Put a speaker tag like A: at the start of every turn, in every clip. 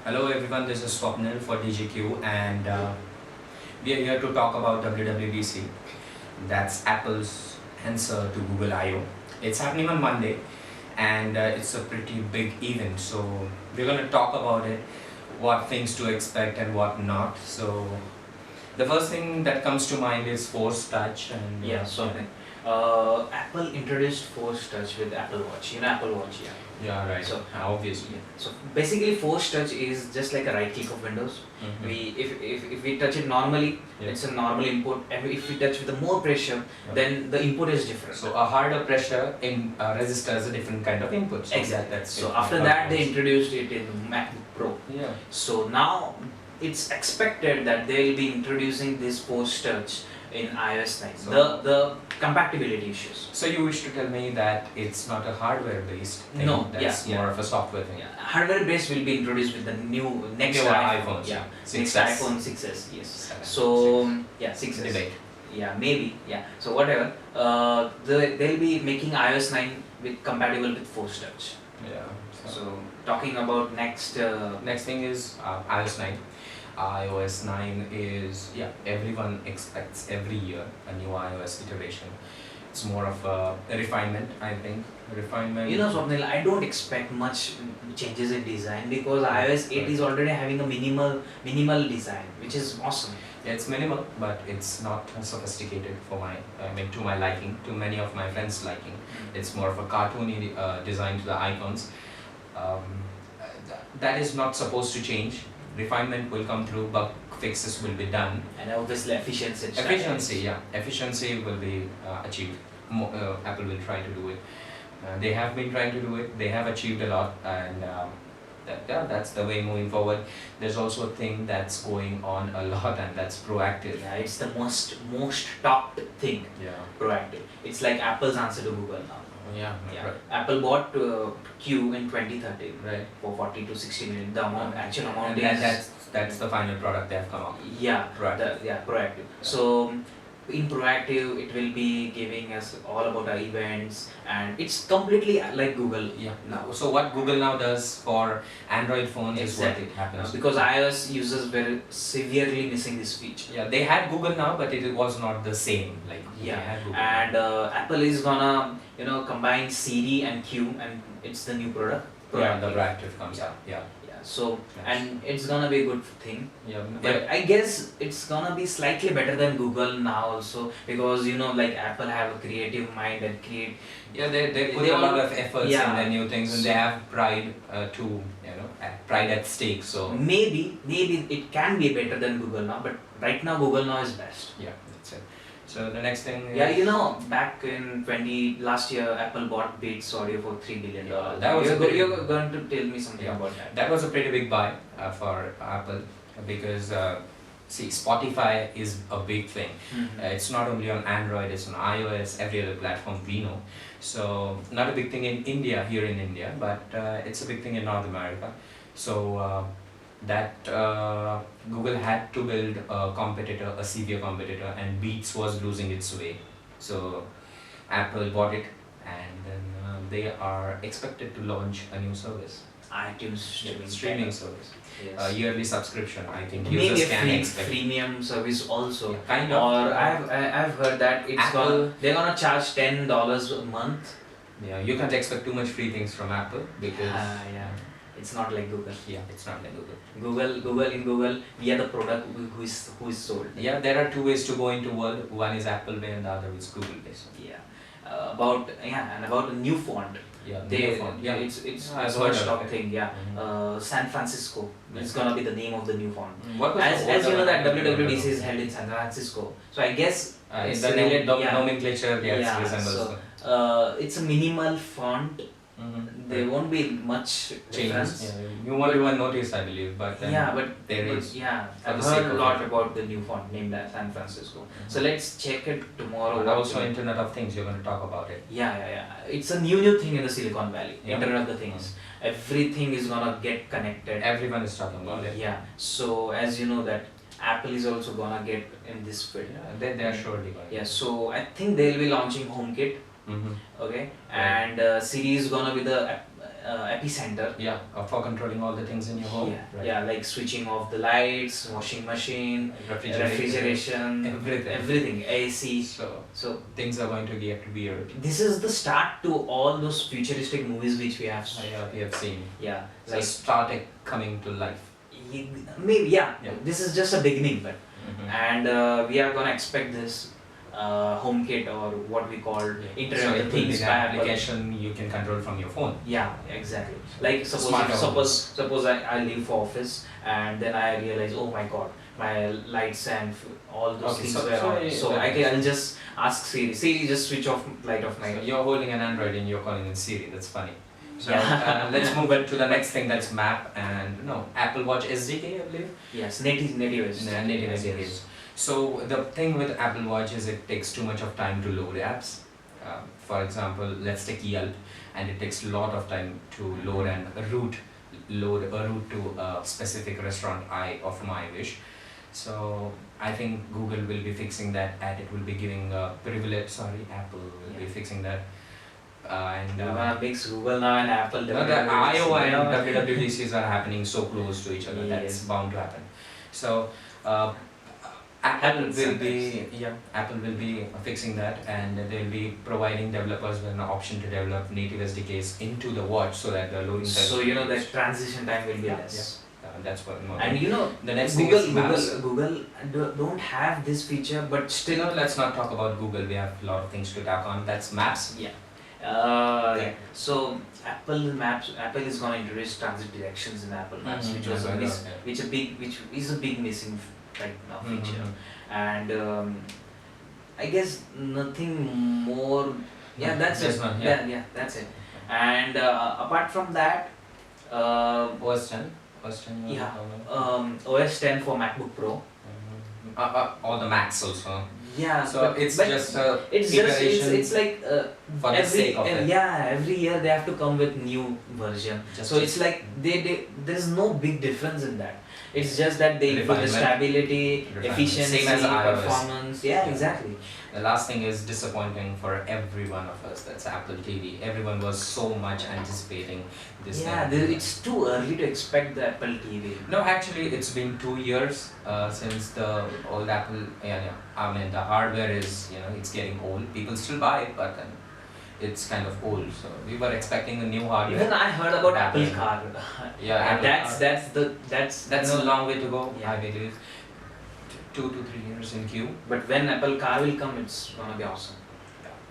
A: Hello everyone, this is Swapnil for DigiQue and we are here to talk about WWDC. That's Apple's answer to Google I/O. It's happening on Monday and it's a pretty big event. So we're going to talk about it, what things to expect and what not. So the first thing that comes to mind is Force Touch and
B: Apple introduced Force Touch with Apple Watch. Apple Watch, yeah.
A: yeah, right.
B: So
A: obviously.
B: So basically, Force Touch is just like a right click of Windows.
A: Mhm.
B: If we touch it normally,
A: Yeah.
B: it's a normal input. And if we touch with the more pressure,
A: Yeah.
B: then the input is different.
A: So a harder pressure in register is a different kind of input. So
B: exactly.
A: That's
B: So
A: it.
B: after that, they introduced it in MacBook Pro.
A: Yeah.
B: So now it's expected that they'll be introducing this Force Touch in iOS 9.
A: So
B: The compatibility issues.
A: So you wish to tell me that it's not a hardware-based thing?
B: No,
A: that's more of a software thing.
B: Yeah, hardware based will be introduced with the next
A: Newer
B: iPhone.
A: iPhones,
B: Yeah,
A: 6S.
B: next iPhone 6s. Yes.
A: 7,
B: So yeah, 6s.
A: Debate.
B: Yeah, maybe. Yeah. So whatever. They'll be making iOS 9 with compatible with Force Touch.
A: Yeah.
B: So talking about next.
A: Next thing is iOS 9. iOS 9 is, everyone expects every year a new iOS iteration. It's more of a refinement, I think. Refinement.
B: Swapnil, I don't expect much changes in design because iOS 8 is already having a minimal design, which is awesome.
A: Yeah, it's minimal, but it's not sophisticated to my liking, to many of my friends' liking. It's more of a cartoony design to the icons. That is not supposed to change. Refinement will come through, bug fixes will be done.
B: And obviously efficiency.
A: Efficiency will be achieved. Apple will try to do it. They have been trying to do it. They have achieved a lot, and that's the way moving forward. There's also a thing that's going on a lot, and that's proactive.
B: Yeah, it's the most talked thing.
A: Yeah.
B: Proactive. It's like Apple's answer to Google now.
A: Yeah. Right.
B: Apple bought Q in 2013,
A: Right.
B: for 40 to 60 million. The actual amount
A: And
B: is
A: that's the final product they have come up.
B: proactive. Proactive. So in proactive, it will be giving us all about our events, and it's completely like Google.
A: Yeah. Now, so what Google now does for Android phones
B: Exactly.
A: is what it happens.
B: Because iOS users were severely missing this feature.
A: Yeah, they had Google now, but it was not the same. Like they had Google.
B: And Apple is gonna combine Siri and Q, and it's the new product.
A: Yeah, the proactive comes
B: Yeah.
A: up. Yeah.
B: So
A: Yes.
B: and it's gonna be a good thing.
A: Yeah.
B: But I guess it's gonna be slightly better than Google now also, because like Apple have a creative mind and create.
A: Yeah, they put
B: They
A: a lot
B: all-
A: of efforts in
B: yeah.
A: their new things, and they have pride pride at stake. So
B: Maybe it can be better than Google now, but right now Google now is best.
A: yeah, that's it. So the next thing.
B: Yeah, back in last year, Apple bought Beats Audio for $3 billion.
A: Yeah, that was a pretty-
B: You're going to tell me something
A: Yeah.
B: about that.
A: That was a pretty big buy for Apple because Spotify is a big thing. It's not only on Android, it's on iOS, every other platform we know. So not a big thing in India, here in India, but it's a big thing in North America. So Google had to build a severe competitor, and Beats was losing its way. So Apple bought it, and then they are expected to launch a new service.
B: iTunes
A: Streaming service.
B: Yes.
A: A yearly subscription, I think
B: Maybe
A: users
B: a
A: can expect.
B: freemium service also.
A: Yeah, kind of.
B: Or I've heard that
A: Apple-
B: they're gonna charge $10 a month.
A: Yeah, you can't expect too much free things from Apple because
B: It's not like Google.
A: it's not like Google.
B: Google, we are the product who is sold.
A: Yeah, there are two ways to go into world. One is Apple way and the other is Google way. So,
B: And about a new font.
A: new phone. Yeah,
B: It's
A: I've
B: a
A: heard of
B: stock
A: it.
B: thing. San Francisco. It's gonna be the name of the new font.
A: What was the
B: As you
A: older
B: know that
A: one?
B: WWDC is held in San Francisco. So I guess it's
A: the
B: related.
A: nomenclature resembles.
B: It's a minimal font. There won't be much
A: changes.
B: difference.
A: Yeah, you won't even notice, I believe, but then there is. For
B: I've
A: the sake
B: heard a
A: of
B: lot
A: it.
B: about the new font named as San Francisco. So let's check it tomorrow.
A: And also Internet of Things, you're going to talk about it.
B: It's a new thing in the Silicon Valley.
A: Yeah.
B: Internet of the Things. Everything is gonna get connected.
A: Everyone is talking about it.
B: Yeah. So as you know that Apple is also gonna get in this field.
A: They are surely going.
B: Yeah. So I think they'll be launching HomeKit. Okay. And Siri is gonna be the epicenter.
A: Yeah, for controlling all the things in your home.
B: Yeah,
A: Right.
B: yeah, like switching off the lights, washing machine, refrigeration, everything, AC. So
A: Things are going to get weird.
B: this is the start to all those futuristic movies which we have.
A: Yeah, we have seen.
B: Yeah,
A: So
B: like
A: started coming to life.
B: maybe yeah,
A: Yeah.
B: This is just a beginning, but and we are gonna expect this HomeKit or what we call Internet
A: So
B: of
A: it
B: the
A: will be
B: Things
A: an
B: by Apple.
A: application you can control from your phone.
B: Yeah, exactly. Like
A: Smart homes.
B: suppose I leave for office and then I realize, oh my god, my lights and all those
A: Okay,
B: things
A: so-
B: were
A: so
B: on.
A: yeah,
B: So I'll just ask Siri. Siri, just switch off light of my.
A: So you're holding an Android and you're calling it Siri. That's funny. So
B: Yeah.
A: let's move on to the next thing. That's Map and no Apple Watch SDK, I believe.
B: Yes, native is.
A: Native
B: Yes,
A: SDK.
B: yes.
A: So the thing with Apple Watch is it takes too much of time to load apps. For example, let's take Yelp, and it takes a lot of time to load load a route to a specific restaurant of my wish. So I think Google will be fixing that, and it will be giving a privilege. Sorry, Apple will be fixing that. And
B: You're gonna mix Google now and Apple.
A: no, the I/O and WWDCs are happening so close to each other. That's
B: Yes.
A: bound to happen. So Apple will
B: sometimes.
A: be Apple will be fixing that, and they'll be providing developers with an option to develop native SDKs into the watch so that the loading time.
B: So
A: will
B: you
A: be
B: know that
A: reduced.
B: transition time will be
A: Yeah,
B: less.
A: That's what.
B: And you know,
A: the next thing is Maps.
B: Google don't have this feature, but still.
A: Still, let's not talk about Google. We have a lot of things to talk on. That's Maps.
B: Yeah.
A: Okay.
B: So Apple is going to introduce transit directions in Apple Maps,
A: Mhm,
B: which was
A: I
B: a
A: know,
B: miss,
A: yeah.
B: which is a big missing right now feature.
A: Mhm.
B: And I guess nothing more. Yeah, that's
A: There's
B: it.
A: none,
B: Yeah, that's it. And apart from that,
A: OS 10. OS 10.
B: Yeah. OS 10 for MacBook Pro.
A: All the Macs also.
B: Yeah,
A: So
B: but-
A: it's
B: but
A: just a
B: it's just
A: iteration
B: it's like
A: for the sake of it.
B: yeah, every year they have to come with new version.
A: Just
B: So it's like they there's no big difference in that. It's just that they improve the
A: Refinement.
B: stability,
A: Refinement.
B: efficiency,
A: Same as iOS.
B: performance. Yeah,
A: Yeah.
B: exactly.
A: The last thing is disappointing for every one of us. That's Apple TV. Everyone was so much anticipating this.
B: Yeah,
A: thing.
B: it's too early to expect the Apple TV.
A: No, actually, it's been 2 years since the old Apple. Yeah. I mean, the hardware is it's getting old. People still buy it, but then it's kind of old. So we were expecting a new hardware.
B: Even I heard about
A: Back
B: Apple
A: then.
B: Car.
A: Yeah,
B: And
A: Apple
B: that's
A: That's a long way to go.
B: Yeah.
A: I believe 2 to 3 years in queue.
B: But when Apple Car will come, it's gonna be awesome.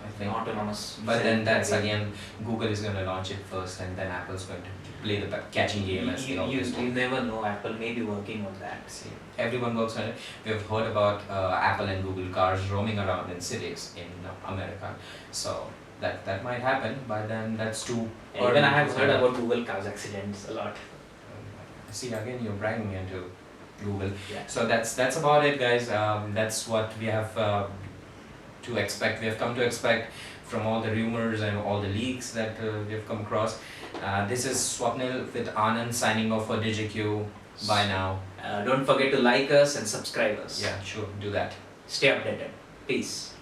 A: I think.
B: Autonomous.
A: But then that's
B: self-driving.
A: again, Google is going to launch it first, and then Apple's going to play the catching game as they always do.
B: You never know. Apple may be working on that.
A: See, everyone works on it. We have heard about Apple and Google cars roaming around in cities in America, so that might happen. But then that's too.
B: Even I have
A: early to
B: heard
A: say.
B: about Google cars accidents a lot.
A: See, again, you're bragging me into Google.
B: Yeah.
A: So that's about it, guys. That's what we have to expect. We have come to expect from all the rumors and all the leaks that we have come across. This is Swapnil with Anand signing off for DigiQue. Bye now.
B: Don't forget to like us and subscribe us.
A: Yeah, sure, do that.
B: Stay updated. Peace.